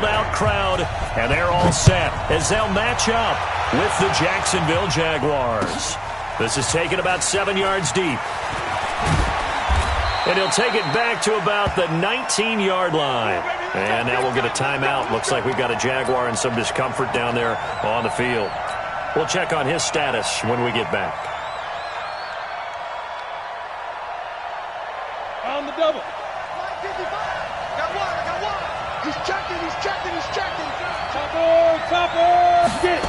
sold-out crowd, and they're all set as they'll match up with the Jacksonville Jaguars. This is taken about 7 yards deep. And he'll take it back to about the 19-yard line. And now we'll get a timeout. Looks like we've got a Jaguar in some discomfort down there on the field. We'll check on his status when we get back. On the double. Got one. He's checking. Topper. Get it.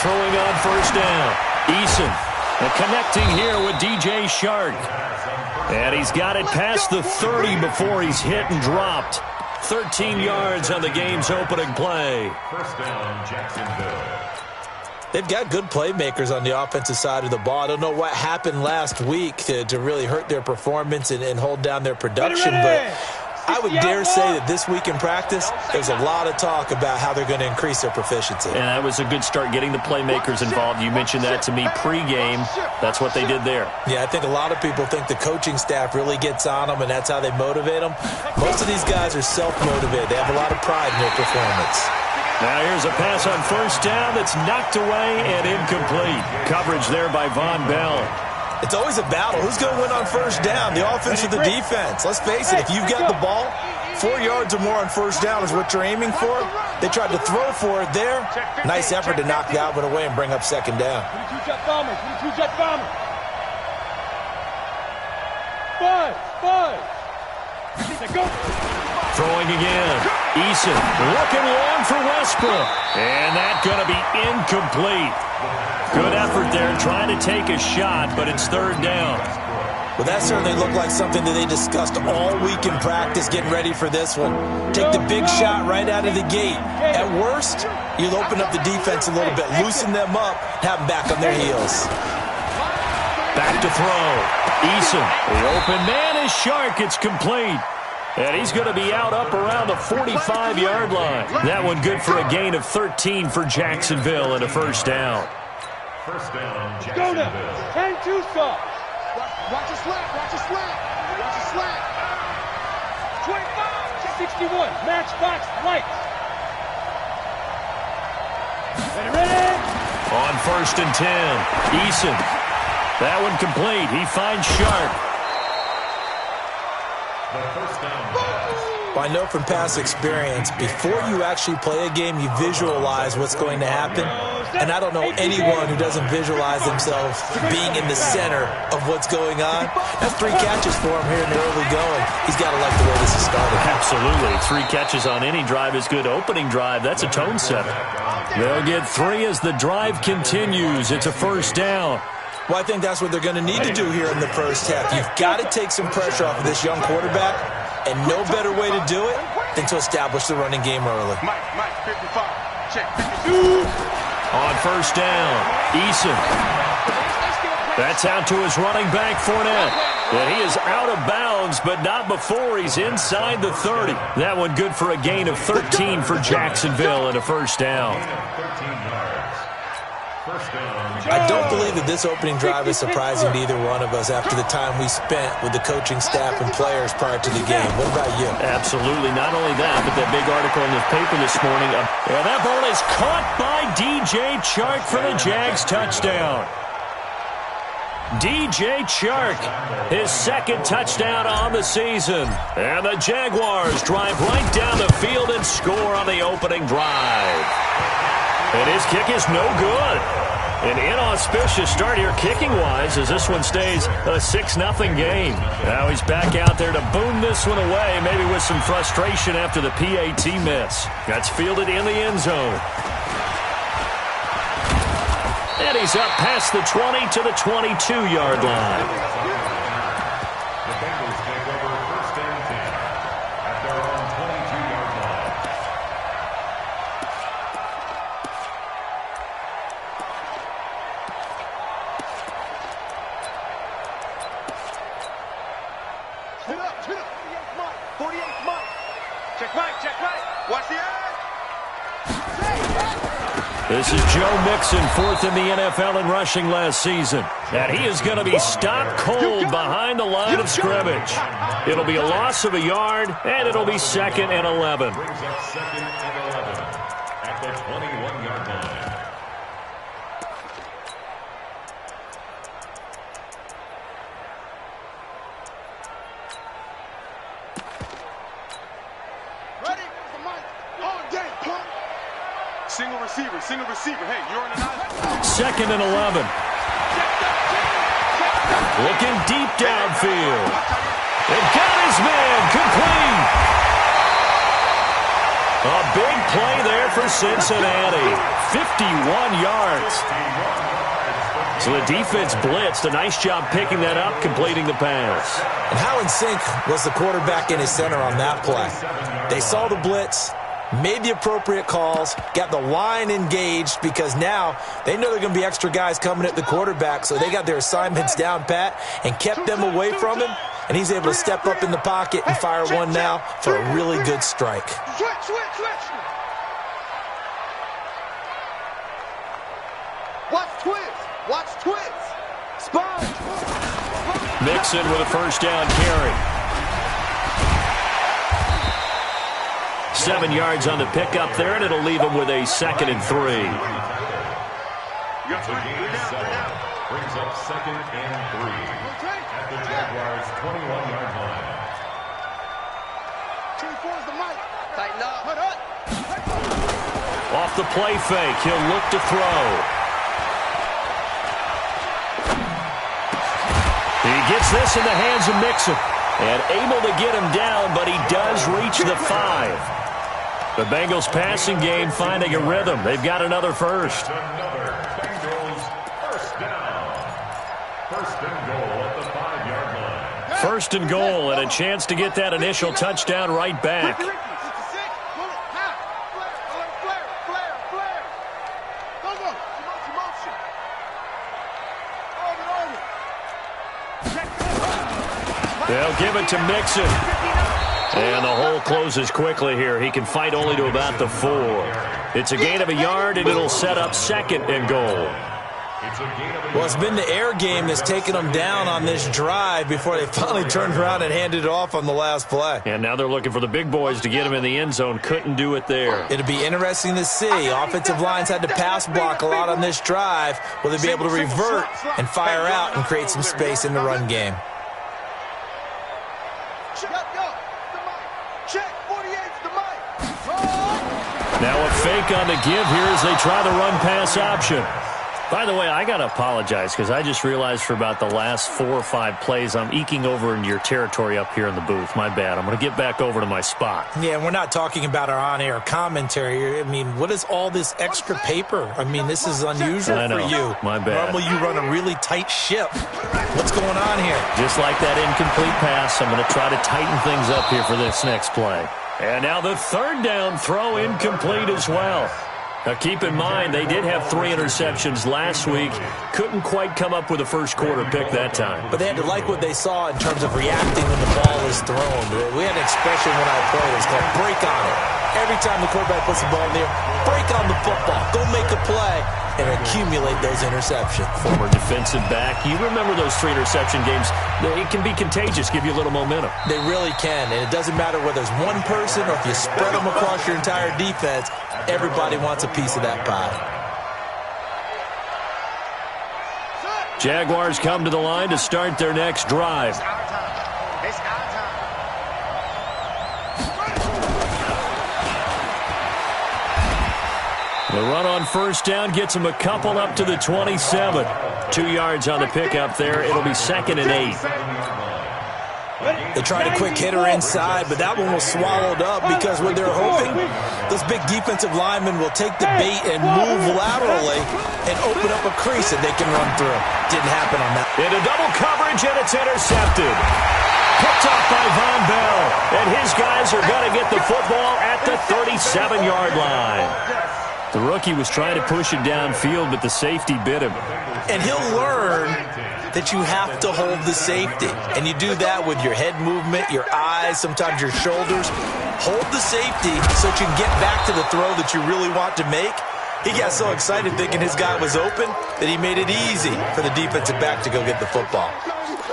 Throwing on first down. Eason connecting here with DJ Shark. And he's got it past the 30 before he's hit and dropped. 13 yards on the game's opening play. First down, Jacksonville. They've got good playmakers on the offensive side of the ball. I don't know what happened last week to really hurt their performance and hold down their production, but I would dare say that this week in practice, there's a lot of talk about how they're going to increase their proficiency. And that was a good start getting the playmakers involved. You mentioned that to me pregame. That's what they did there. Yeah, I think a lot of people think the coaching staff really gets on them, and that's how they motivate them. Most of these guys are self-motivated. They have a lot of pride in their performance. Now here's a pass on first down that's knocked away and incomplete. Coverage there by Von Bell. It's always a battle. Who's going to win on first down, the offense or the defense? Let's face it, if you've got the ball, 4 yards or more on first down is what you're aiming for. They tried to throw for it there. Nice effort to knock that one away and bring up second down. 22 jet bombers. 5. Go. Throwing again. Eason looking long for Westbrook. And that's going to be incomplete. Good effort there trying to take a shot, but it's third down. Well, that certainly looked like something that they discussed all week in practice getting ready for this one. Take the big shot right out of the gate. At worst, you'll open up the defense a little bit, loosen them up, have them back on their heels. Back to throw. Eason, the open man is Shark. It's complete. And he's going to be out up around the 45-yard line. That one good for a gain of 13 for Jacksonville and a first down. First down, Go now. Jacksonville. 10-2 stop. Watch a slant. 25, 61, matchbox lights. Ready. On first and 10, Eason. That one complete. He finds Sharp. The first down pass. Well, I know from past experience, before you actually play a game, you visualize what's going to happen. And I don't know anyone who doesn't visualize themselves being in the center of what's going on. That's 3 catches for him here in the early going. He's got to like the way this is started. Absolutely. 3 catches on any drive is good. Opening drive, that's a tone setter. They'll get 3 as the drive continues. It's a first down. Well, I think that's what they're going to need to do here in the first half. You've got to take some pressure off of this young quarterback, and no better way to do it than to establish the running game early. Mike, 55. Check 52. On first down, Eason. That's out to his running back, Fournette. And he is out of bounds, but not before he's inside the 30. That one good for a gain of 13 for Jacksonville and a first down. 13 yards. First down. I don't believe that this opening drive is surprising to either one of us after the time we spent with the coaching staff and players prior to the game. What about you? Absolutely. Not only that, but that big article in the paper this morning. And that ball is caught by DJ Chark for the Jags touchdown. DJ Chark, his second touchdown on the season. And the Jaguars drive right down the field and score on the opening drive. And his kick is no good. An inauspicious start here kicking-wise as this one stays a 6-0 game. Now he's back out there to boom this one away, maybe with some frustration after the PAT miss. That's fielded in the end zone. And he's up past the 20 to the 22-yard line. The Bengals take over first and 10 at their own 22-yard line. Hit up. 48 Mike. Check right. Watch the eye. This is Joe Mixon, 4th in the NFL in rushing last season. And he is going to be stopped cold behind the line of scrimmage. It'll be a loss of a yard, and it'll be 2nd and 11. Brings up 2nd and 11 at the 21-yard line. Ready? The mic. All day, punk. Single receiver. Hey, you're on an island. 2nd and 11. Looking deep downfield. And got his man complete. A big play there for Cincinnati. 51 yards. So the defense blitzed. A nice job picking that up, completing the pass. And how in sync was the quarterback and his center on that play? They saw the blitz, made the appropriate calls, got the line engaged because now they know they're going to be extra guys coming at the quarterback, so they got their assignments down pat and kept them away from him, and he's able to step up in the pocket and fire one now for a really good strike. Switch. Watch twist. Sponge. Mixon with a first down carry. 7 yards on the pickup there, and it'll leave him with a 2nd and 3. It's a gain of 7. Brings up 2nd and 3 at the Jaguars' 21-yard line. 24 is the mic. Tighten up. Off the play fake, he'll look to throw. He gets this in the hands of Mixon. And able to get him down, but he does reach the 5. The Bengals passing game finding a rhythm. They've got another first. Another Bengals first down. First and goal at the 5-yard line. First and goal, and a chance to get that initial touchdown right back. They'll give it to Mixon. And the hole closes quickly here. He can fight only to about the 4. It's a gain of a yard, and it'll set up 2nd and goal. Well, it's been the air game that's taken them down on this drive before they finally turned around and handed it off on the last play. And now they're looking for the big boys to get him in the end zone. Couldn't do it there. It'll be interesting to see. Offensive lines had to pass block a lot on this drive. Will they be able to revert and fire out and create some space in the run game? Now a fake on the give here as they try the run-pass option. By the way, I got to apologize because I just realized for about the last 4 or 5 plays I'm eking over into your territory up here in the booth. My bad. I'm going to get back over to my spot. Yeah, we're not talking about our on-air commentary. I mean, what is all this extra paper? I mean, this is unusual for you. My bad. Normally you run a really tight ship. What's going on here? Just like that incomplete pass, I'm going to try to tighten things up here for this next play. And now the 3rd down throw incomplete as well. Now, keep in mind, they did have 3 interceptions last week. Couldn't quite come up with a first quarter pick that time. But they had to like what they saw in terms of reacting when the ball is thrown. We had an expression when I played. It's called break on it. Every time the quarterback puts the ball in there, break on the football. Go make a play and accumulate those interceptions. Former defensive back. You remember those 3 interception games. It can be contagious, give you a little momentum. They really can, and it doesn't matter whether it's one person or if you spread them across your entire defense. Everybody wants a piece of that pie. Jaguars come to the line to start their next drive. The run on first down gets him a couple up to the 27. 2 yards on the pickup there. It'll be 2nd and 8. They tried a quick hitter inside, but that one was swallowed up because what they're hoping, those big defensive linemen will take the bait and move laterally and open up a crease that they can run through. Didn't happen on that. Into double coverage, and it's intercepted. Picked up by Von Bell, and his guys are going to get the football at the 37-yard line. The rookie was trying to push it downfield, but the safety bit him. And he'll learn that you have to hold the safety. And you do that with your head movement, your eyes, sometimes your shoulders. Hold the safety so that you can get back to the throw that you really want to make. He got so excited thinking his guy was open that he made it easy for the defensive back to go get the football.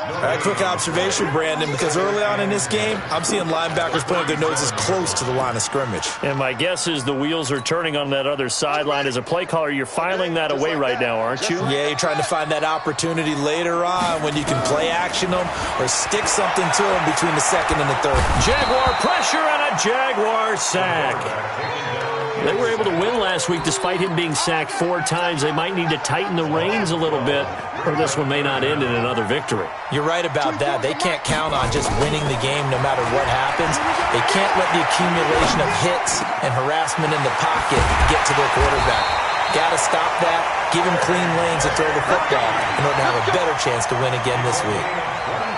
All right, quick observation, Brandon, because early on in this game, I'm seeing linebackers putting their noses close to the line of scrimmage. And my guess is the wheels are turning on that other sideline. As a play caller, you're filing that away right now, aren't you? Yeah, you're trying to find that opportunity later on when you can play action them or stick something to them between the second and the third. Jaguar pressure and a Jaguar sack. They were able to win last week despite him being sacked 4 times. They might need to tighten the reins a little bit, or this one may not end in another victory. You're right about that. They can't count on just winning the game no matter what happens. They can't let the accumulation of hits and harassment in the pocket get to their quarterback. Got to stop that, give him clean lanes to throw the football in order to have a better chance to win again this week.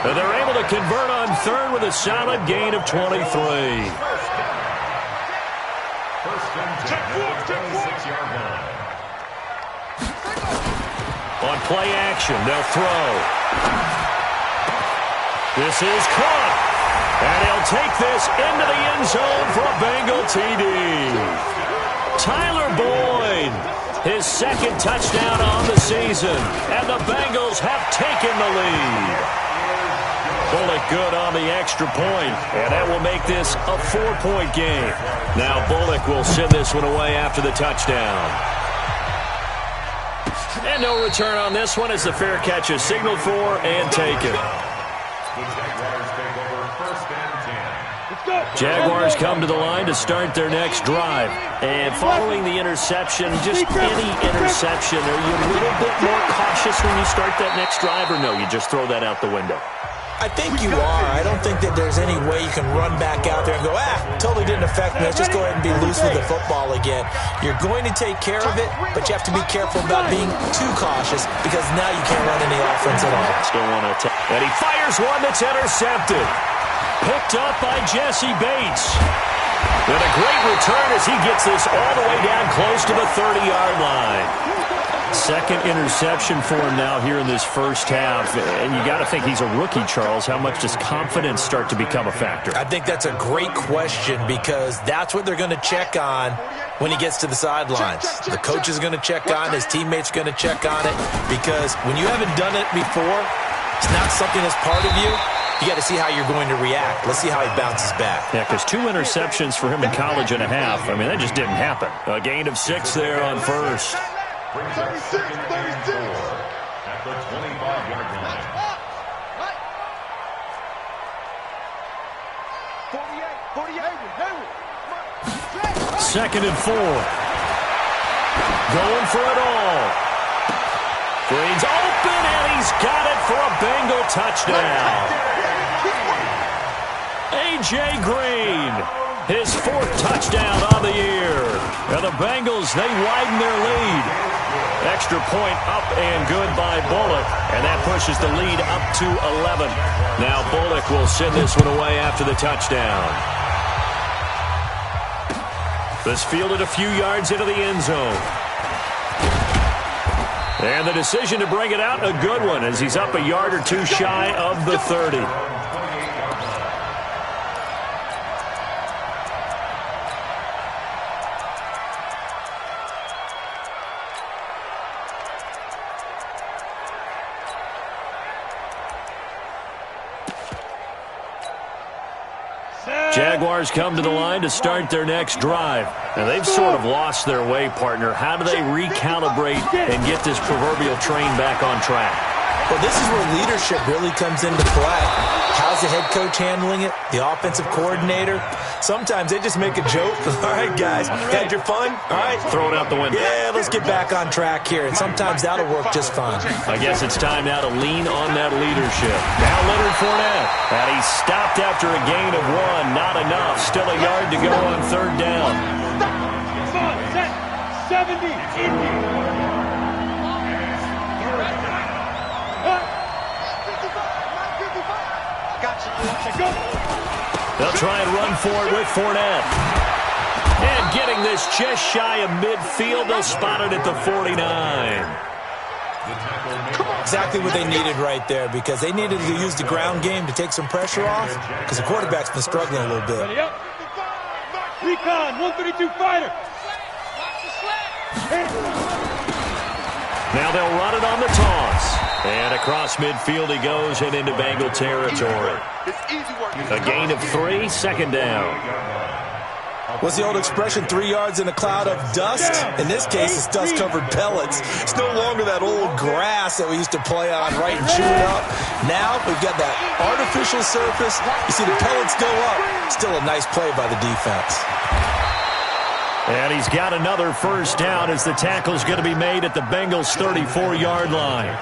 And they're able to convert on third with a solid gain of 23. On play action, they'll throw. This is caught. And he'll take this into the end zone for a Bengal TD. Tyler Boyd, his second touchdown on the season. And the Bengals have taken the lead. Bullock good on the extra point, and that will make this a 4-point game. Now Bullock will send this one away after the touchdown. And no return on this one as the fair catch is signaled for and taken. Jaguars come to the line to start their next drive. And following the interception, just any interception, are you a little bit more cautious when you start that next drive, or no, you just throw that out the window? I think you are. I don't think that there's any way you can run back out there and go, totally didn't affect me. Let's just go ahead and be loose with the football again. You're going to take care of it, but you have to be careful about being too cautious because now you can't run any offense at all. Still want to attack. And he fires one that's intercepted. Picked up by Jesse Bates. With a great return as he gets this all the way down close to the 30-yard line. Second interception for him now here in this first half. And you got to think he's a rookie, Charles. How much does confidence start to become a factor? I think that's a great question because that's what they're going to check on when he gets to the sidelines. The coach is going to check on, his teammates are going to check on it because when you haven't done it before, it's not something that's part of you. You got to see how you're going to react. Let's see how he bounces back. Yeah, because 2 interceptions for him in college and a half. I mean, that just didn't happen. A gain of 6 there on first. Brings up second and 4 at the 25-yard line. 48. Second and 4. Going for it all. Green's open, and he's got it for a Bengal touchdown. A.J. Green, his 4th touchdown on the year. And the Bengals, they widen their lead. Extra point up and good by Bullock. And that pushes the lead up to 11. Now Bullock will send this one away after the touchdown. This fielded a few yards into the end zone. And the decision to bring it out, a good one, as he's up a yard or 2 shy of the 30. Jaguars come to the line to start their next drive. And they've sort of lost their way, partner. How do they recalibrate and get this proverbial train back on track? Well, this is where leadership really comes into play. How's the head coach handling it? The offensive coordinator? Sometimes they just make a joke. All right, guys, had your fun? All right. Throw it out the window. Yeah, let's get back on track here. And sometimes that'll work just fine. I guess it's time now to lean on that leadership. Now Leonard Fournette. And he stopped after a gain of 1. Not enough. Still a yard to go on 3rd down. 70. They'll try and run for it with Fournette. And getting this just shy of midfield, they'll spot it at the 49. Exactly what they needed right there because they needed to use the ground game to take some pressure off because the quarterback's been struggling a little bit. Ready up. Recon, 132 fighter. Now they'll run it on the toss. And across midfield he goes and into Bengal territory. A gain of 3, second down. What's the old expression, 3 yards in a cloud of dust? In this case, it's dust-covered pellets. It's no longer that old grass that we used to play on, right, and chew it up. Now we've got that artificial surface. You see the pellets go up. Still a nice play by the defense. And he's got another first down as the tackle's going to be made at the Bengals' 34-yard line.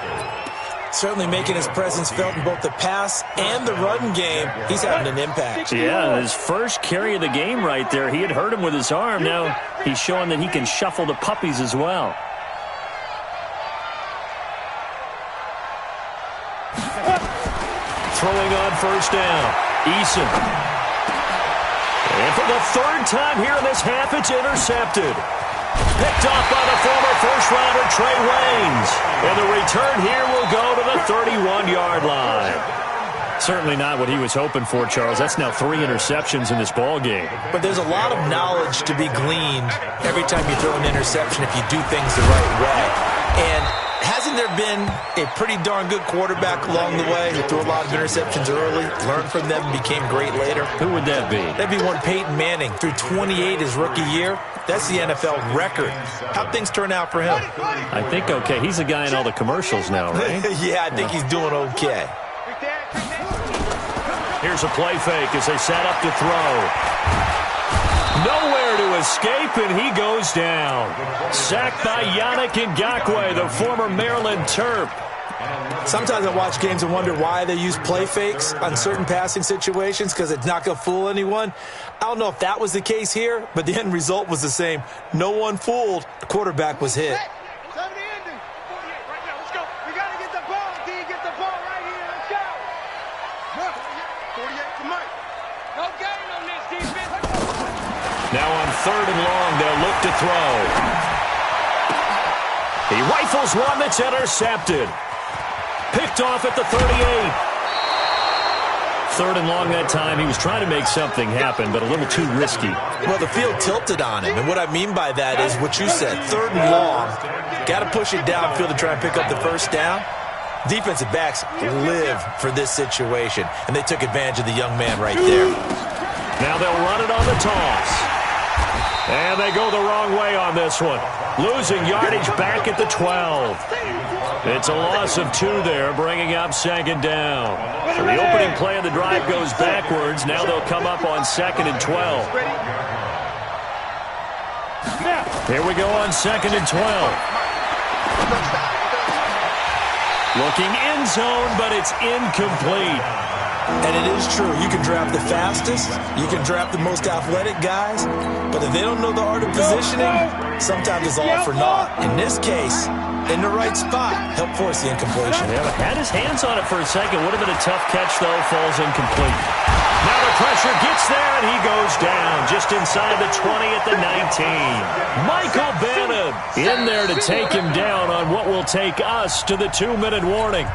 Certainly making his presence felt in both the pass and the run game. He's having an impact. Yeah, his first carry of the game right there. He had hurt him with his arm. Now he's showing that he can shuffle the puppies as well. Throwing on first down. Eason. And for the third time here in this half, it's intercepted. Picked off by the former first-rounder Trey Waynes. And the return here will go to the 31-yard line. Certainly not what he was hoping for, Charles. That's now 3 interceptions in this ball game. But there's a lot of knowledge to be gleaned every time you throw an interception if you do things the right way. And hasn't there been a pretty darn good quarterback along the way who threw a lot of interceptions early, learned from them, and became great later? Who would that be? That'd be one Peyton Manning. Threw 28 his rookie year. That's the NFL record. How'd things turn out for him? I think okay. He's a guy in all the commercials now, right? Yeah, I think he's doing okay. Here's a play fake as they set up to throw. Nowhere to escape, and he goes down. Sacked by Yannick Ngakoue, the former Maryland Terp. Sometimes I watch games and wonder why they use play fakes on certain passing situations, because it's not going to fool anyone. I don't know if that was the case here, but the end result was the same. No one fooled. The quarterback was hit. Now on 3rd and long, they'll look to throw. He rifles one that's intercepted. Picked off at the 38. 3rd and long that time. He was trying to make something happen, but a little too risky. Well, the field tilted on him, and what I mean by that is what you said. 3rd and long, got to push it downfield to try and pick up the first down. Defensive backs live for this situation, and they took advantage of the young man right there. Now they'll run it on the toss. And they go the wrong way on this one. Losing yardage back at the 12. It's a loss of 2 there, bringing up 2nd down. So the opening play of the drive goes backwards. Now they'll come up on 2nd and 12. Here we go on 2nd and 12. Looking end zone, but it's incomplete. And it is true. You can draft the fastest. You can draft the most athletic guys. But if they don't know the art of positioning, sometimes it's all for naught. In this case, in the right spot, helped force the incompletion. Yeah, had his hands on it for a second. Would have been a tough catch, though. Falls incomplete. Now the pressure gets there, and he goes down just inside the 20 at the 19. Michael Bannon in there to take him down on what will take us to the 2-minute warning.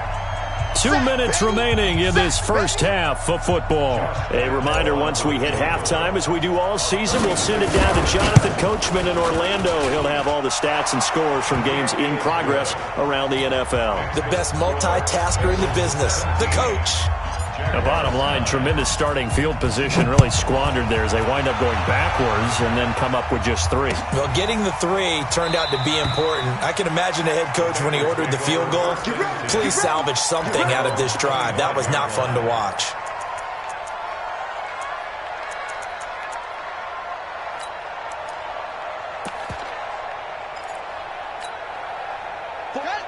2 minutes remaining in this first half of football. A reminder, once we hit halftime, as we do all season, we'll send it down to Jonathan Coachman in Orlando. He'll have all the stats and scores from games in progress around the NFL. The best multitasker in the business, the coach. The bottom line, tremendous starting field position, really squandered there as they wind up going backwards and then come up with just 3. Well, getting the 3 turned out to be important. I can imagine the head coach when he ordered the field goal. Please salvage something out of this drive. That was not fun to watch.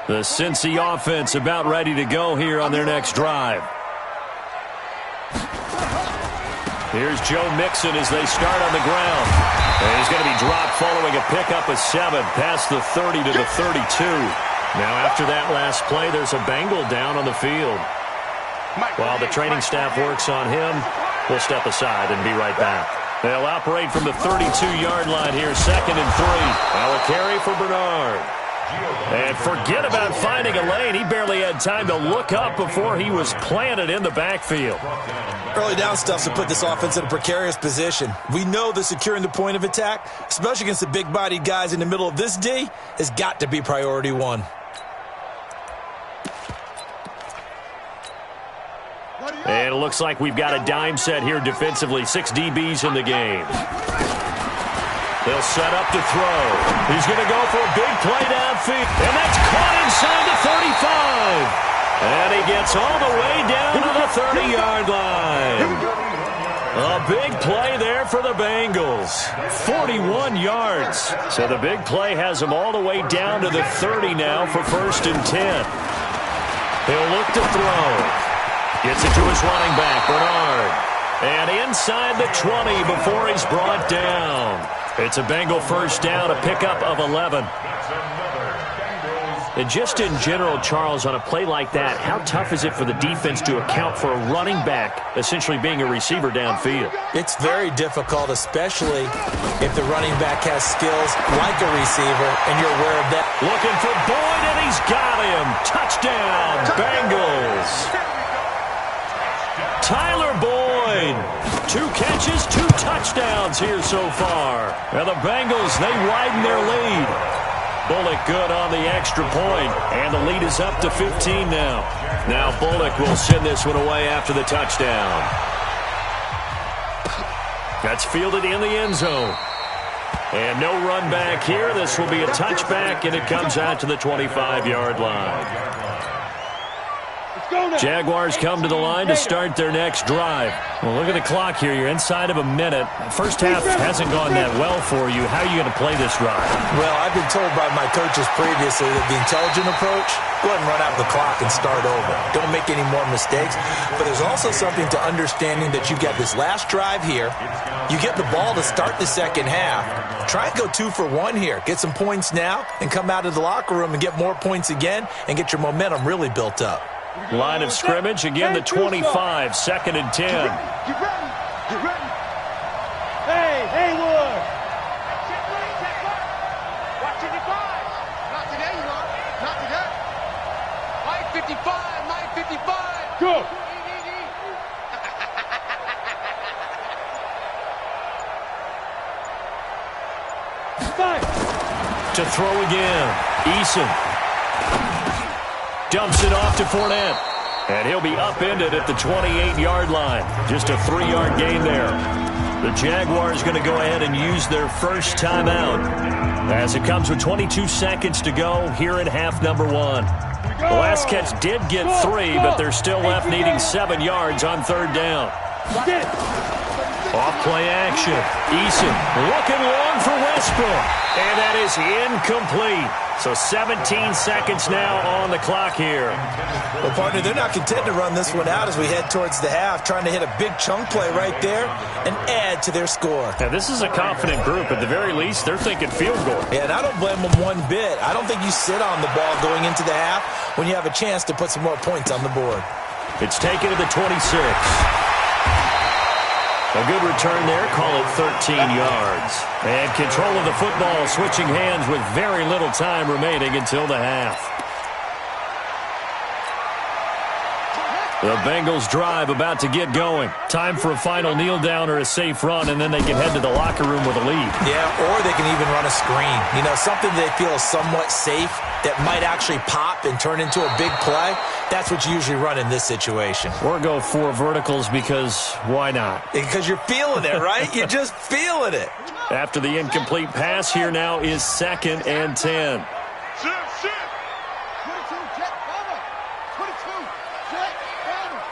The Cincy offense about ready to go here on their next drive. Here's Joe Mixon as they start on the ground. And he's going to be dropped following a pickup of 7 past the 30 to the 32. Now after that last play, there's a Bengal down on the field. While the training staff works on him, we'll step aside and be right back. They'll operate from the 32-yard line here, 2nd and 3. Now a carry for Bernard. And forget about finding a lane. He barely had time to look up before he was planted in the backfield. Early down stuff to put this offense in a precarious position. We know that securing the point of attack, especially against the big-bodied guys in the middle of this D, has got to be priority 1. And it looks like we've got a dime set here defensively. 6 DBs in the game. They'll set up to throw. He's going to go for a big play downfield. And that's caught inside the 35. And he gets all the way down to the 30-yard line. A big play there for the Bengals. 41 yards. So the big play has him all the way down to the 30 now for 1st and 10. He'll look to throw. Gets it to his running back, Bernard. And inside the 20 before he's brought down. It's a Bengal first down, a pickup of 11. And just in general, Charles, on a play like that, how tough is it for the defense to account for a running back essentially being a receiver downfield? It's very difficult, especially if the running back has skills like a receiver, and you're aware of that. Looking for Boyd, and he's got him. Touchdown, Bengals. Tyler Boyd. 2 catches, 2 touchdowns here so far. And the Bengals, they widen their lead. Bullock good on the extra point, and the lead is up to 15 now. Now Bullock will send this one away after the touchdown. That's fielded in the end zone. And no run back here. This will be a touchback, and it comes out to the 25-yard line. Jaguars come to the line to start their next drive. Well, look at the clock here. You're inside of a minute. First half hasn't gone that well for you. How are you going to play this drive? Well, I've been told by my coaches previously that the intelligent approach, go ahead and run out the clock and start over. Don't make any more mistakes. But there's also something to understanding that you've got this last drive here. You get the ball to start the second half. Try and go 2 for 1 here. Get some points now and come out of the locker room and get more points again and get your momentum really built up. Line of scrimmage, again the 25, 2nd and 10. Get ready. Get ready. Hey, Haywood. Watching the five. Not today, you know. Not today. Mike 55, Mike 55. Go. To throw again. Eason. Dumps it off to Fournette. And he'll be upended at the 28-yard line. Just a 3-yard gain there. The Jaguars going to go ahead and use their first timeout as it comes with 22 seconds to go here in half number 1. The last catch did get 3, but they're still left needing 7 yards on 3rd down. Off play action. Eason looking long for Westbrook. And that is incomplete. So 17 seconds now on the clock here. Well, partner, they're not content to run this one out as we head towards the half, trying to hit a big chunk play right there and add to their score. Now, this is a confident group. At the very least, they're thinking field goal. Yeah, and I don't blame them one bit. I don't think you sit on the ball going into the half when you have a chance to put some more points on the board. It's taken to the 26. A good return there, call it 13 yards. And control of the football, switching hands with very little time remaining until the half. The Bengals drive about to get going. Time for a final kneel down or a safe run, and then they can head to the locker room with a lead. Yeah, or they can even run a screen. You know, something they feel is somewhat safe that might actually pop and turn into a big play. That's what you usually run in this situation. Or go 4 verticals because why not? Because you're feeling it, right? You're just feeling it. After the incomplete pass, here now is 2nd and 10. Sit. 22, jet, bomber. 22, jet, bomber.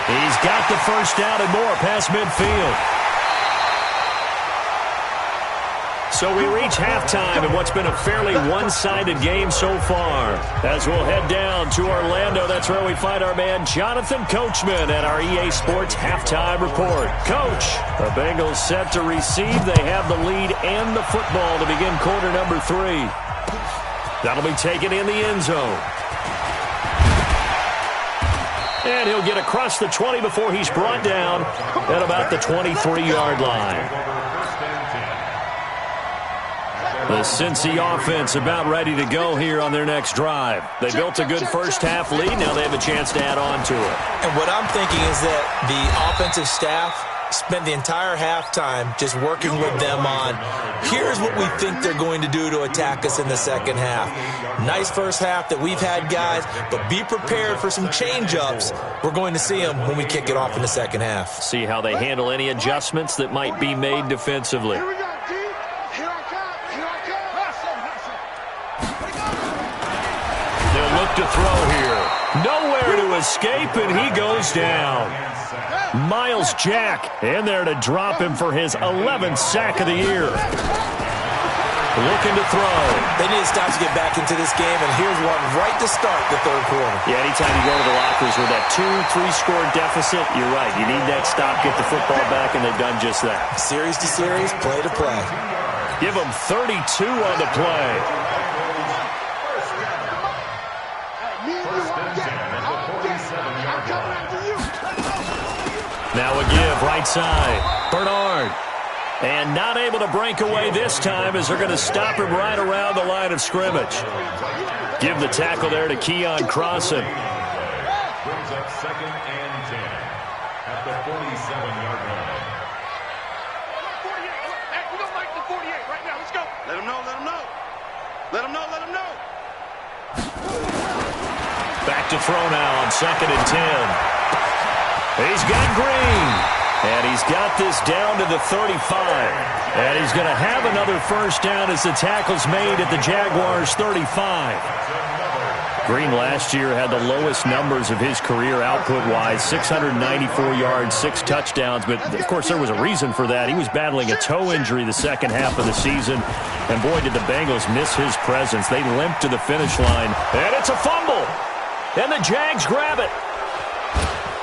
He's got the first down and more past midfield. So we reach halftime in what's been a fairly one-sided game so far. As we'll head down to Orlando, that's where we find our man Jonathan Coachman at our EA Sports Halftime Report. Coach, the Bengals set to receive. They have the lead and the football to begin quarter number 3. That'll be taken in the end zone. And he'll get across the 20 before he's brought down at about the 23-yard line. The Cincy offense about ready to go here on their next drive. They built a good first half lead. Now they have a chance to add on to it. And what I'm thinking is that the offensive staff spent the entire halftime just working with them on, here's what we think they're going to do to attack us in the second half. Nice first half that we've had, guys, but be prepared for some change-ups. We're going to see them when we kick it off in the second half. See how they handle any adjustments that might be made defensively. Here we go, G. Here I come. Here I come. They'll look to throw here. Nowhere to escape, and he goes down. Miles Jack in there to drop him for his 11th sack of the year. Looking to throw. They need to stop to get back into this game, and here's one right to start the third quarter. Yeah, anytime you go to the lockers with that 2-3 score deficit, you're right. You need that stop, get the football back, and they've done just that. Series to series, play to play. Give them 32 on the play. Now a give, right side. Bernard. And not able to break away this time as they're going to stop him right around the line of scrimmage. Give the tackle there to Keon Crossan. Brings up 2nd and 10 at the 47-yard line. 48. Hey, we don't like the 48 right now. Let's go. Let him know, let him know. Let him know, let him know. Back to throw now on 2nd and 10. He's got Green. And he's got this down to the 35. And he's going to have another first down as the tackle's made at the Jaguars' 35. Green last year had the lowest numbers of his career output-wise, 694 yards, 6 touchdowns. But, of course, there was a reason for that. He was battling a toe injury the second half of the season. And, boy, did the Bengals miss his presence. They limped to the finish line. And it's a fumble. And the Jags grab it.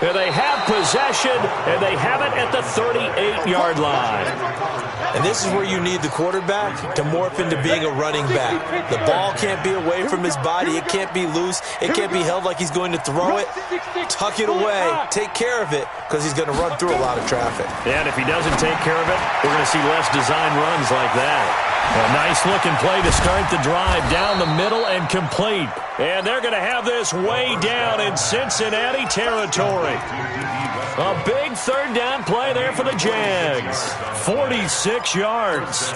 And they have possession, and they have it at the 38-yard line. And this is where you need the quarterback to morph into being a running back. The ball can't be away from his body. It can't be loose. It can't be held like he's going to throw it. Tuck it away. Take care of it, because he's going to run through a lot of traffic. And if he doesn't take care of it, we're going to see less design runs like that. A nice-looking play to start the drive down the middle and complete. And they're going to have this way down in Cincinnati territory. A big third down play there for the Jags. 46 yards.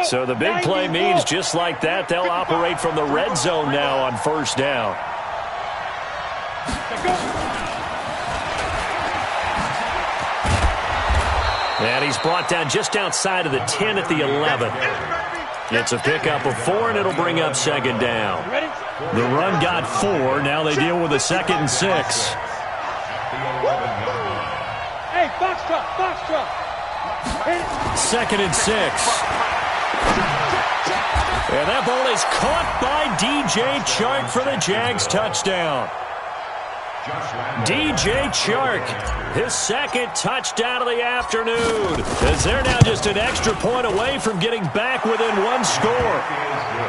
So the big play means just like that, they'll operate from the red zone now on first down. And he's brought down just outside of the 10 at the 11. It's a pickup of 4, and it'll bring up second down. The run got 4. Now they deal with a 2nd and 6. Hey, box truck. 2nd and 6. And that ball is caught by DJ Chark for the Jags touchdown. DJ Chark, his 2nd touchdown of the afternoon, as they're now just an extra point away from getting back within 1 score.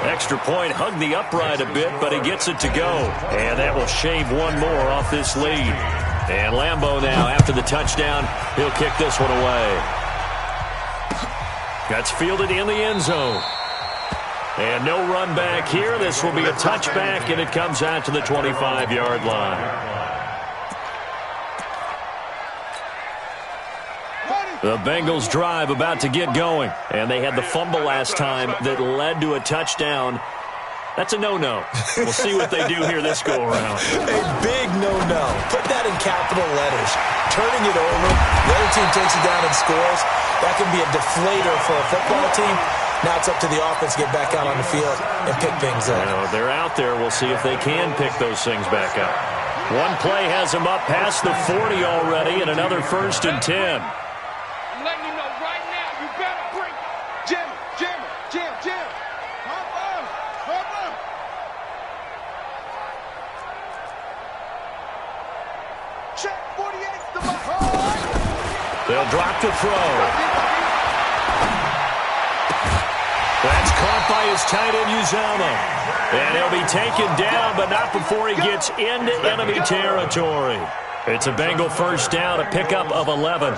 Extra point hugged the upright a bit, but he gets it to go. And that will shave 1 more off this lead. And Lambeau now, after the touchdown, he'll kick this one away. That's fielded in the end zone. And no run back here. This will be a touchback, and it comes out to the 25-yard line. The Bengals drive about to get going, and they had the fumble last time that led to a touchdown. That's a no-no. We'll see what they do here this go-around. A big no-no. Put that in capital letters. Turning it over, the other team takes it down and scores. That can be a deflator for a football team. Now it's up to the offense to get back out on the field and pick things up. You know, they're out there. We'll see if they can pick those things back up. One play has them up past the 40 already, and another 1st and 10. I'm letting you know right now, you better bring Jim. Check 48's the mark. They'll drop to throw. That's caught by his tight end, Uzama. And he'll be taken down, but not before he gets into enemy territory. It's a Bengal first down, a pickup of 11.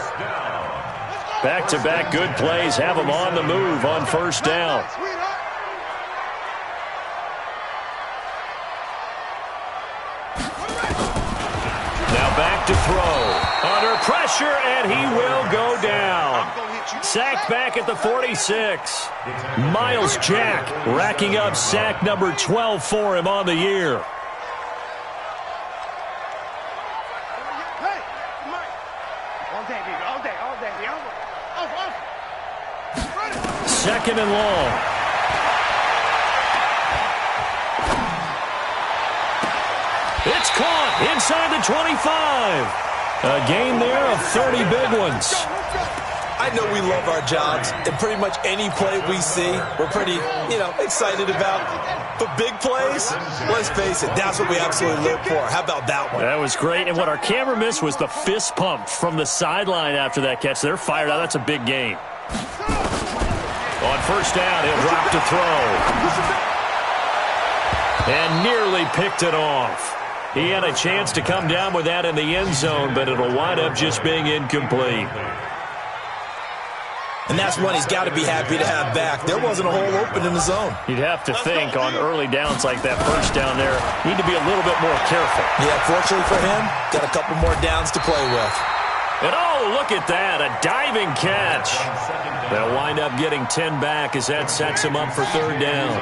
Back-to-back good plays have them on the move on first down. to throw. Under pressure, and he will go down. Sacked back at the 46. Miles Jack racking up sack number 12 for him on the year. Second and long. It's caught inside the 25. A gain there of 30 big ones. I know we love our jobs, and pretty much any play we see, we're pretty, excited about. But big plays, let's face it, that's what we absolutely live for. How about that one? That was great, and what our camera missed was the fist pump from the sideline after that catch. They're fired out. That's a big gain. On first down, he'll drop to throw. And nearly picked it off. He had a chance to come down with that in the end zone, but it'll wind up just being incomplete. And that's one he's got to be happy to have back. There wasn't a hole open in the zone. You'd have to think on early downs like that first down there, need to be a little bit more careful. Yeah, fortunately for him, got a couple more downs to play with. And oh, look at that, a diving catch. They'll wind up getting 10 back as that sets him up for third down.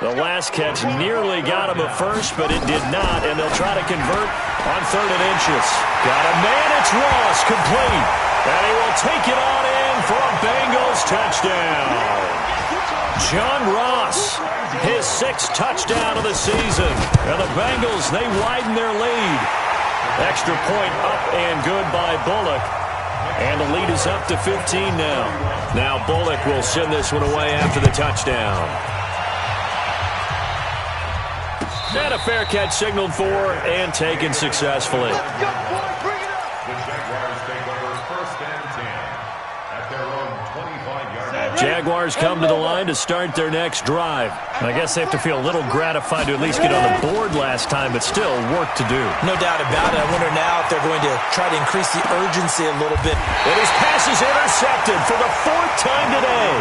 The last catch nearly got him a first, but it did not, and they'll try to convert on third and inches. Got a man, it's Ross, complete. And he will take it on in for a Bengals touchdown. John Ross, his 6th touchdown of the season. And the Bengals, they widen their lead. Extra point up and good by Bullock. And the lead is up to 15 now. Now Bullock will send this one away after the touchdown. And a fair catch signaled for and taken successfully. Jaguars come to the line to start their next drive. I guess they have to feel a little gratified to at least get on the board last time, but still work to do. No doubt about it. I wonder now if they're going to try to increase the urgency a little bit. And his pass is intercepted for the 4th time today.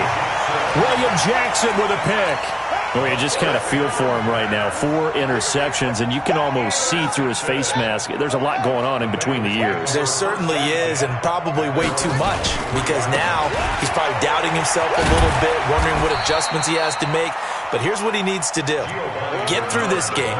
William Jackson with a pick. Well, you just kind of feel for him right now. 4 interceptions, and you can almost see through his face mask. There's a lot going on in between the ears. There certainly is, and probably way too much, because now he's probably doubting himself a little bit, wondering what adjustments he has to make. But here's what he needs to do. Get through this game.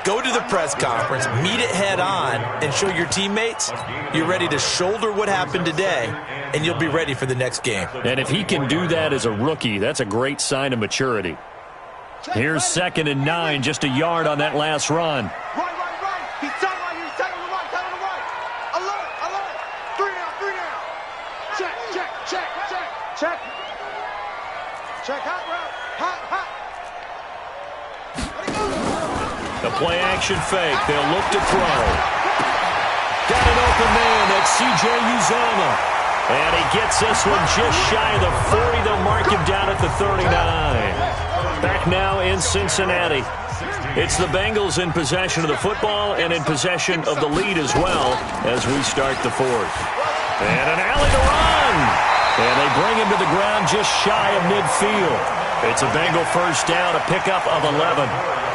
Go to the press conference, meet it head on, and show your teammates you're ready to shoulder what happened today, and you'll be ready for the next game. And if he can do that as a rookie, that's a great sign of maturity. Here's 2nd and 9, just a yard on that last run. Right. He's tight right here. He's tight on the right. Alert. 3 down. Check. Hot route. Hot. The play action fake. They'll look to throw. Got an open man. That's C.J. Uzomah. And he gets this one just shy of the 40. They'll mark him down at the 39. Back now in Cincinnati. It's the Bengals in possession of the football and in possession of the lead as well as we start the 4th. And an alley to run. And they bring him to the ground just shy of midfield. It's a Bengal first down, a pickup of 11.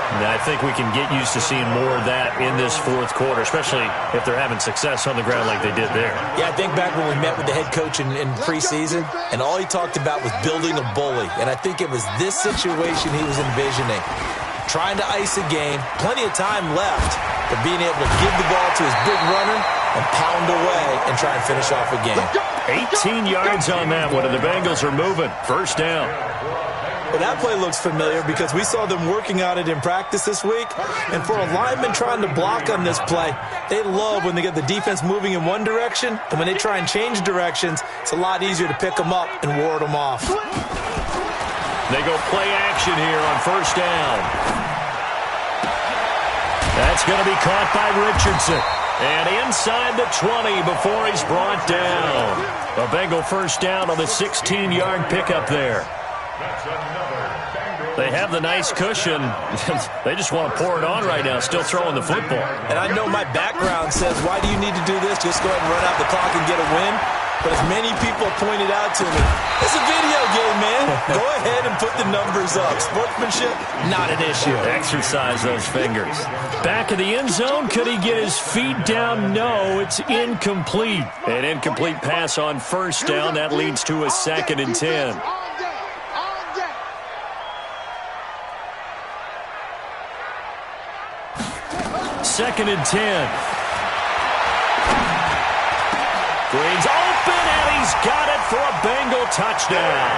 And I think we can get used to seeing more of that in this 4th quarter, especially if they're having success on the ground like they did there. Yeah, I think back when we met with the head coach in preseason, and all he talked about was building a bully. And I think it was this situation he was envisioning. Trying to ice a game, plenty of time left, but being able to give the ball to his big runner and pound away and try and finish off a game. 18 yards on that one, and the Bengals are moving. First down. Well, that play looks familiar because we saw them working on it in practice this week. And for a lineman trying to block on this play, they love when they get the defense moving in one direction. And when they try and change directions, it's a lot easier to pick them up and ward them off. They go play action here on first down. That's going to be caught by Richardson. And inside the 20 before he's brought down. A Bengal first down on the 16-yard pickup there. They have the nice cushion. They just want to pour it on right now, still throwing the football. And I know my background says, why do you need to do this? Just go ahead and run out the clock and get a win. But as many people pointed out to me, it's a video game, man. Go ahead and put the numbers up. Sportsmanship, not an issue. Exercise those fingers. Back of the end zone. Could he get his feet down? No, it's incomplete. An incomplete pass on first down. That leads to a 2nd and 10. Second and 10. Green's open, and he's got it for a Bengal touchdown.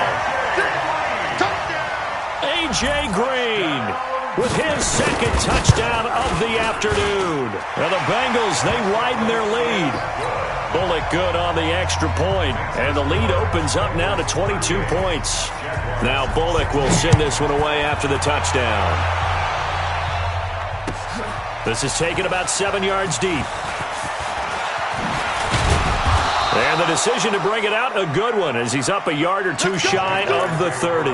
A.J. Green with his 2nd touchdown of the afternoon. Now the Bengals, they widen their lead. Bullock good on the extra point, and the lead opens up now to 22 points. Now Bullock will send this one away after the touchdown. This is taken about 7 yards deep. And the decision to bring it out, a good one, as he's up a yard or two shy of the 30.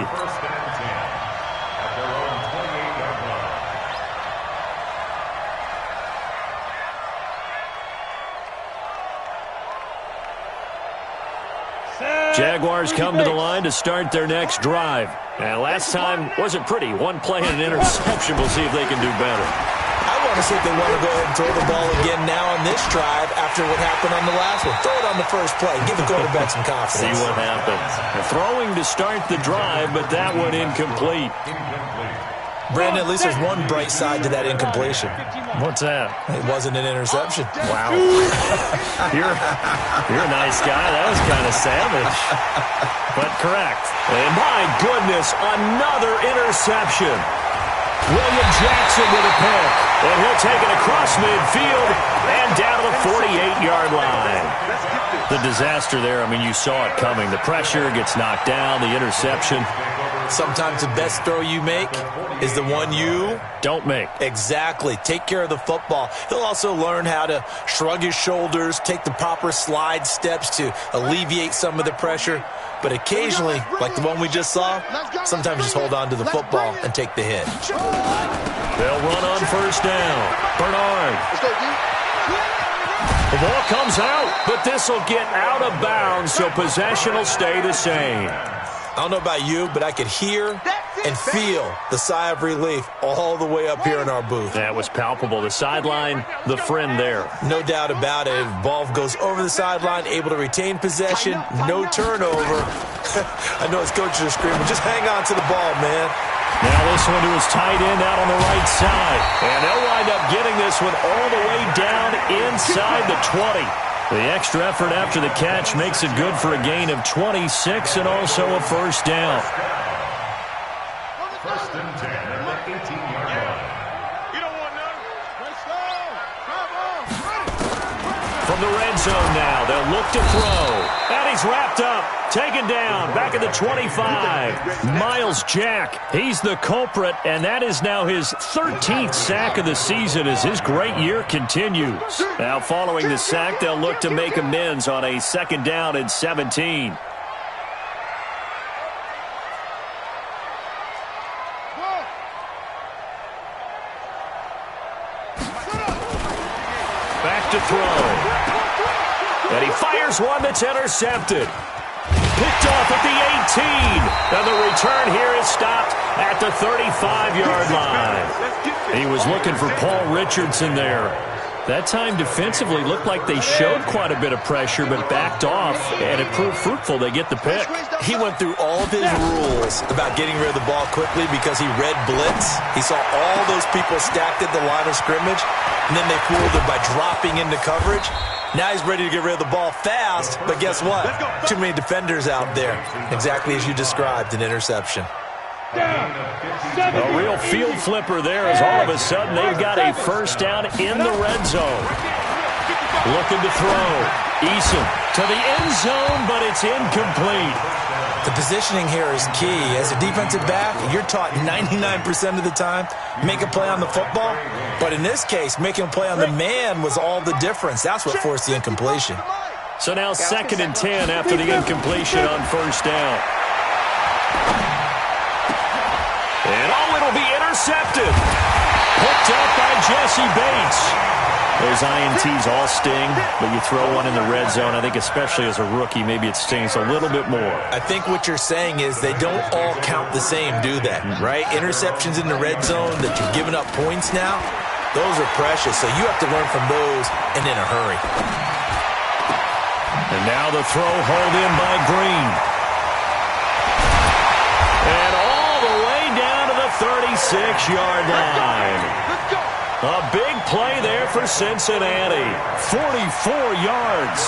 Jaguars come to the line to start their next drive. And last time wasn't pretty. One play and an interception. We'll see if they can do better. I want to see if they want to go ahead and throw the ball again now on this drive after what happened on the last one. Throw it on the first play. Give the quarterback some confidence. See what happens. Throwing to start the drive, but that one incomplete. Brandon, at least there's one bright side to that incompletion. What's that? It wasn't an interception. Wow. You're a nice guy. That was kind of savage. But correct. And my goodness, another interception. William Jackson with a pick. And he'll take it across midfield and down to the 48-yard line. The disaster there, I mean, you saw it coming. The pressure gets knocked down, the interception. Sometimes the best throw you make is the one you don't make. Exactly. Take care of the football. He'll also learn how to shrug his shoulders, take the proper slide steps to alleviate some of the pressure. But occasionally, like the one we just saw, sometimes just hold on to the football and take the hit. They'll run on first down. Bernard. The ball comes out, but this will get out of bounds, so possession will stay the same. I don't know about you, but I could hear and feel the sigh of relief all the way up here in our booth. That was palpable. The sideline, the friend there. No doubt about it. Ball goes over the sideline, able to retain possession, no turnover. I know his coaches are screaming, just hang on to the ball, man. Now this one to his tight end out on the right side. And they'll wind up getting this one all the way down inside the 20. The extra effort after the catch makes it good for a gain of 26 and also a first down. First and 10 at the 18-yard line. You don't want none. From the red zone now, they'll look to throw. And he's wrapped up, taken down, back at the 25. Miles Jack, he's the culprit, and that is now his 13th sack of the season as his great year continues. Now following the sack, they'll look to make amends on a 2nd down and 17. Back to throw. And he fires one that's intercepted. Picked off at the 18. And the return here is stopped at the 35-yard line. He was looking for Paul Richardson there. That time defensively looked like they showed quite a bit of pressure but backed off, and it proved fruitful. They get the pick. He went through all of his rules about getting rid of the ball quickly because he read blitz. He saw all those people stacked at the line of scrimmage, and then they fooled him by dropping into coverage. Now he's ready to get rid of the ball fast, but guess what? Too many defenders out there. Exactly as you described, an interception. A real field flipper there as all of a sudden they've got a first down in the red zone. Looking to throw. Eason to the end zone, but it's incomplete. The positioning here is key. As a defensive back, you're taught 99% of the time, make a play on the football. But in this case, making a play on the man was all the difference. That's what forced the incompletion. So now 2nd and 10 after the incompletion on first down. And it'll be intercepted. Picked up by Jesse Bates. Those INTs all sting, but you throw one in the red zone, I think especially as a rookie, maybe it stings a little bit more. I think what you're saying is they don't all count the same, do they? Right? Interceptions in the red zone that you're giving up points now, those are precious, so you have to learn from those and in a hurry. And now the throw hauled in by Green. And all the way down to the 36-yard line. A big play there for Cincinnati. 44 yards.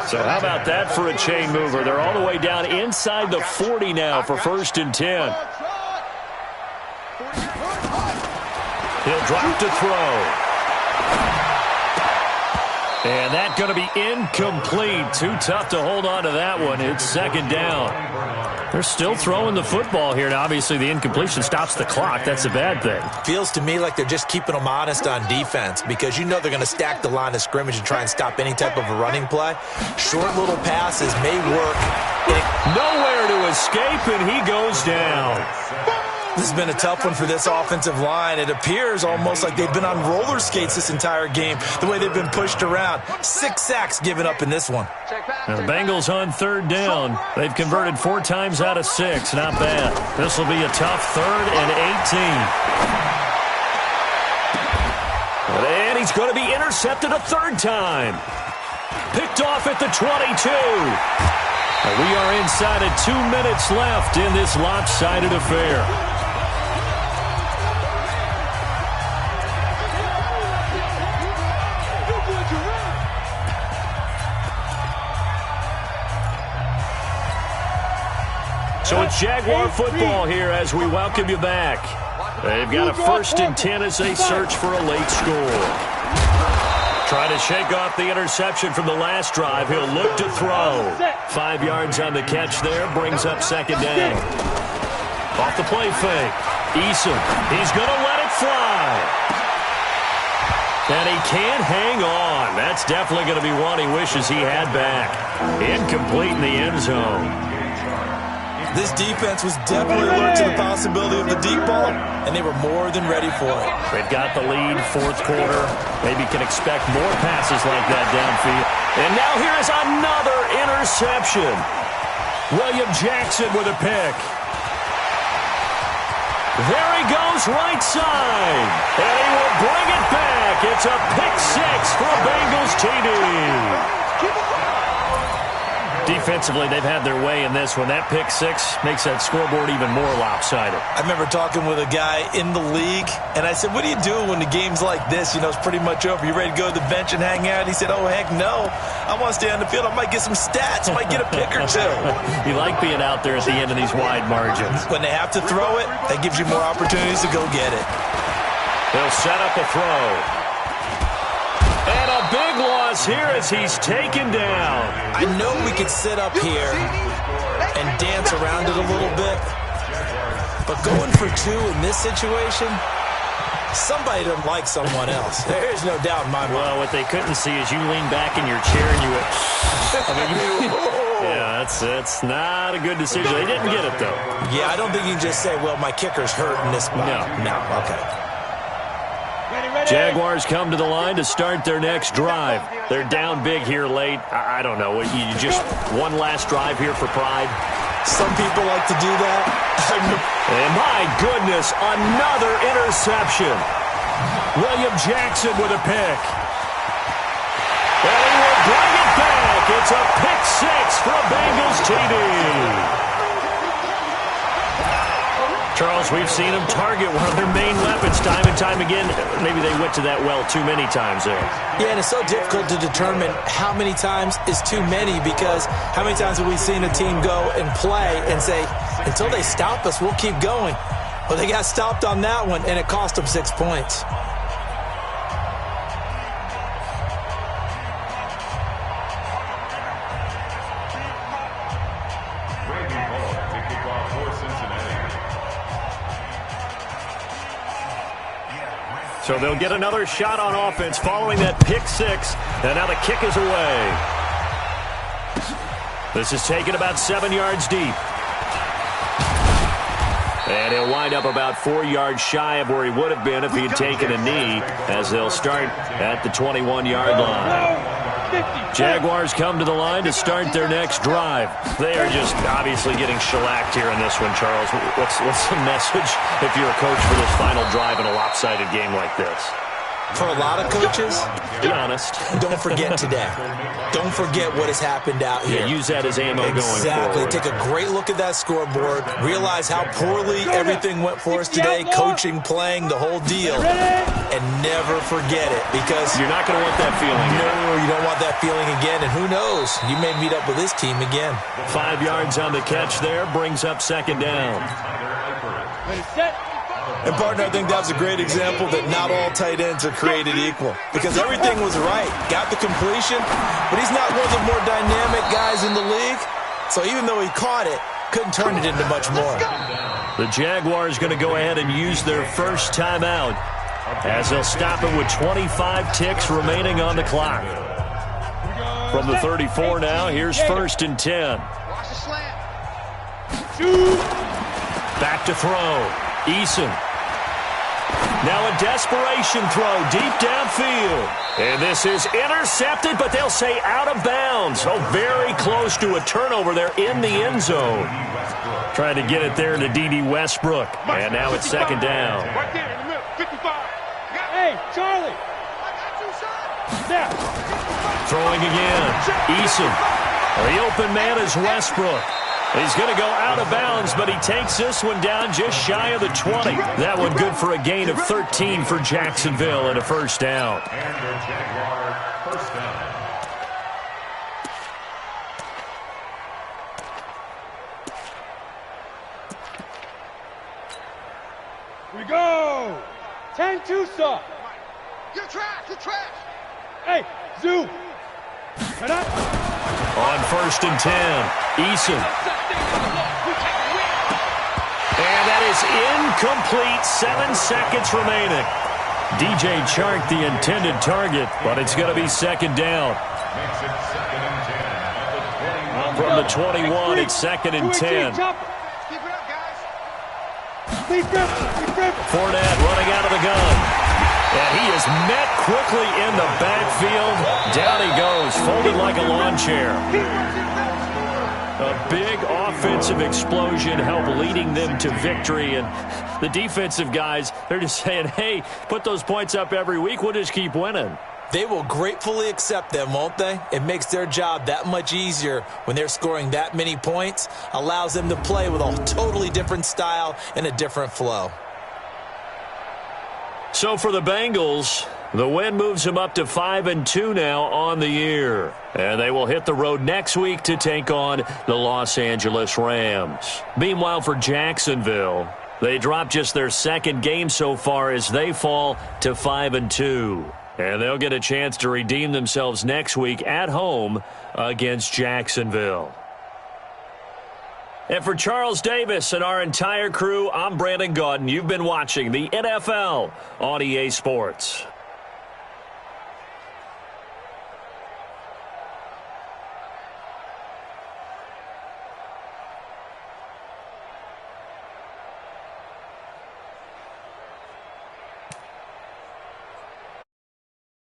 So how about that for a chain mover? They're all the way down inside the 40 now for 1st and 10. He'll drop to throw. And that's going to be incomplete. Too tough to hold on to that one. It's 2nd down. They're still throwing the football here. Now, obviously, the incompletion stops the clock. That's a bad thing. Feels to me like they're just keeping them honest on defense because you know they're going to stack the line of scrimmage and try and stop any type of a running play. Short little passes may work. Nowhere to escape, and he goes down. This has been a tough one for this offensive line. It appears almost like they've been on roller skates this entire game, the way they've been pushed around. 6 sacks given up in this one. Now the Bengals on 3rd down. They've converted 4 times out of 6. Not bad. This will be a tough 3rd and 18. And he's going to be intercepted a 3rd time. Picked off at the 22. And we are inside of 2 minutes left in this lopsided affair. So it's Jaguar football here as we welcome you back. They've got a 1st and 10 as they search for a late score. Trying to shake off the interception from the last drive. He'll look to throw. 5 yards on the catch there. Brings up 2nd down. Off the play fake. Eason. He's going to let it fly. And he can't hang on. That's definitely going to be one he wishes he had back. Incomplete in the end zone. This defense was definitely alert to the possibility of the deep ball, and they were more than ready for it. They've got the lead, 4th quarter. Maybe can expect more passes like that downfield. And now here is another interception. William Jackson with a pick. There he goes right side. And he will bring it back. It's a pick 6 for a Bengals TD. Defensively, they've had their way in this one. That pick 6 makes that scoreboard even more lopsided. I remember talking with a guy in the league, and I said, what do you do when the game's like this? You know, it's pretty much over. You ready to go to the bench and hang out? He said, oh, heck no. I want to stay on the field. I might get some stats. I might get a pick or 2. You like being out there at the end of these wide margins. When they have to throw it, that gives you more opportunities to go get it. They'll set up a throw. And a big loss here as he's taken down. I know we could sit up here and dance around it a little bit, but going for 2 in this situation, somebody doesn't like someone else. There is no doubt in my mind. Well, what they couldn't see is you lean back in your chair and you went, yeah, that's not a good decision. They didn't get it, though. Yeah, I don't think you can just say, well, my kicker's hurt in this spot. No, okay. Jaguars come to the line to start their next drive. They're down big here late. I don't know. You just one last drive here for pride? Some people like to do that. And my goodness, another interception. William Jackson with a pick. And he will bring it back. It's a pick 6 for a Bengals TD. Charles, we've seen them target one of their main weapons time and time again. Maybe they went to that well too many times there. Yeah, and it's so difficult to determine how many times is too many because how many times have we seen a team go and play and say, until they stop us, we'll keep going. Well, they got stopped on that one, and it cost them 6 points. So they'll get another shot on offense following that pick 6. And now the kick is away. This is taken about 7 yards deep. And he'll wind up about 4 yards shy of where he would have been if he had taken a knee, as they'll start at the 21-yard line. Jaguars come to the line to start their next drive. They are just obviously getting shellacked here in this one, Charles. What's the message if you're a coach for this final drive in a lopsided game like this? For a lot of coaches, be honest, don't forget today. Don't forget what has happened out here. Yeah, use that as ammo going forward. Exactly. Take a great look at that scoreboard. Realize how poorly everything went for us today, coaching, playing, the whole deal. And never forget it, because you're not going to want that feeling. No, you don't want that feeling again. And who knows? You may meet up with this team again. 5 yards on the catch there brings up second down. And, partner, I think that's a great example that not all tight ends are created equal, because everything was right. Got the completion, but he's not one of the more dynamic guys in the league. So even though he caught it, couldn't turn it into much more. The Jaguars going to go ahead and use their first timeout, as they'll stop it with 25 ticks remaining on the clock. From the 34 now, here's 1st and 10. Back to throw. Eason. Now a desperation throw deep downfield. And this is intercepted, but they'll say out of bounds. Oh, very close to a turnover there in the end zone. Trying to get it there to D.D. Westbrook. And now it's second down. Right there in the middle, 55. Hey, Charlie. Throwing again. Eason. The open man is Westbrook. He's going to go out of bounds, but he takes this one down just shy of the 20. That one good for a gain of 13 for Jacksonville and a first down. And the Jaguar first down. We go. 10-2 stop. You're trash. You're trash. Hey, Zoo. Shut up. On 1st and 10, Eason. And that is incomplete. 7 seconds remaining. DJ Chark, the intended target, but it's going to be second down. Makes it 2nd and 10 at the 21. From the 21, it's 2nd and 10. Keep it up, guys. Fournette running out of the gun. And he is met quickly in the backfield. Down he goes, folded like a lawn chair. A big offensive explosion helped leading them to victory. And the defensive guys, they're just saying, hey, put those points up every week. We'll just keep winning. They will gratefully accept them, won't they? It makes their job that much easier when they're scoring that many points. Allows them to play with a totally different style and a different flow. So for the Bengals, the win moves them up to 5-2 now on the year. And they will hit the road next week to take on the Los Angeles Rams. Meanwhile, for Jacksonville, they drop just their 2nd game so far as they fall to 5-2. And they'll get a chance to redeem themselves next week at home against Jacksonville. And for Charles Davis and our entire crew, I'm Brandon Gaudin. You've been watching the NFL on EA Sports.